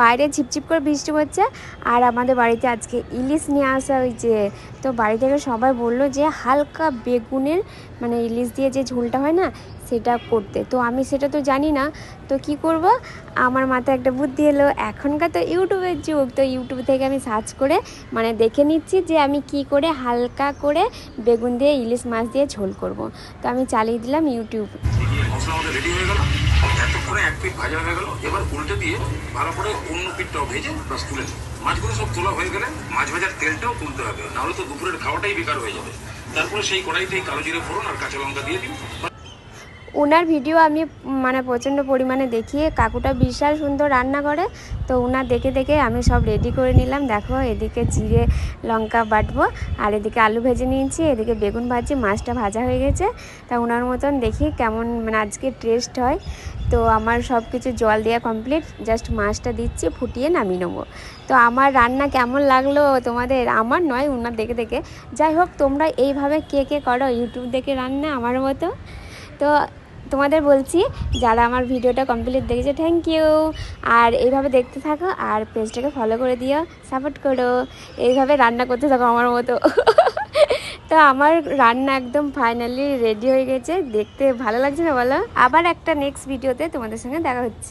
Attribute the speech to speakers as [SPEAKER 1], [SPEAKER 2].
[SPEAKER 1] বাইরে ঝিপঝিপ করে বৃষ্টি হচ্ছে। আর আমাদের বাড়িতে আজকে ইলিশ নিয়ে আসা হয়েছে। তো বাড়ি থেকে সবাই বললো যে হালকা বেগুনের মানে ইলিশ দিয়ে যে ঝোলটা হয় না সেটা করতে। তো আমি সেটা তো জানি না, তো কি করব, আমার মাথায় একটা বুদ্ধি এলো। এখনকার তো ইউটিউবের যুগ, তো ইউটিউব থেকে আমি সার্চ করে মানে দেখে নিচ্ছি যে আমি কি করে হালকা করে বেগুন দিয়ে ইলিশ মাছ দিয়ে ঝোল করব। তো আমি চালিয়ে দিলাম ইউটিউব।
[SPEAKER 2] মশলা আমাদের রেডি হয়ে গেল, এতক্ষণে এক পিঠ ভাজা হয়ে গেল। এবার উল্টে দিয়ে ভালো করে অন্য পিঠটাও ভেজে বাস তুলে নেব। মাছগুলো সব তোলা হয়ে গেলে মাছ ভাজার তেলটাও তুলতে হবে, নাহলে তো দুপুরের খাওয়াটাই বেকার হয়ে যাবে। তারপরে সেই কড়াইতেই কালো জিরে ফোড়ন আর কাঁচা লঙ্কা দিয়ে দিন।
[SPEAKER 1] ওনার ভিডিও আমি মানে প্রচণ্ড পরিমাণে দেখি, কাকুটা বিশাল সুন্দর রান্না করে। তো ওনার দেখে দেখে আমি সব রেডি করে নিলাম। দেখো এদিকে জিরে লঙ্কা বাটবো, আর এদিকে আলু ভেজে নিয়েছি, এদিকে বেগুন ভাজি, মাছটা ভাজা হয়ে গেছে। তা ওনার মতন দেখি কেমন মানে আজকে টেস্ট হয়। তো আমার সব কিছু জল দেওয়া কমপ্লিট, জাস্ট মাছটা দিচ্ছি, ফুটিয়ে নামিয়ে নেবো। তো আমার রান্না কেমন লাগলো তোমাদের, আমার নয় ওনার দেখে দেখে। যাই হোক, তোমরা এইভাবে কে কে করো ইউটিউব দেখে রান্না আমার মতো? তো তোমাদের বলছি, যারা আমার ভিডিওটা কমপ্লিট দেখেছে থ্যাংক ইউ। আর এইভাবে দেখতে থাকো, আর পেজটাকে ফলো করে দিও, সাপোর্ট করো, এইভাবে রান্না করতে থাকো আমার মতো। তো আমার রান্না একদম ফাইনালি রেডি হয়ে গেছে, দেখতে ভালো লাগছে না বলো? আবার একটা নেক্সট ভিডিওতে তোমাদের সঙ্গে দেখা হচ্ছে।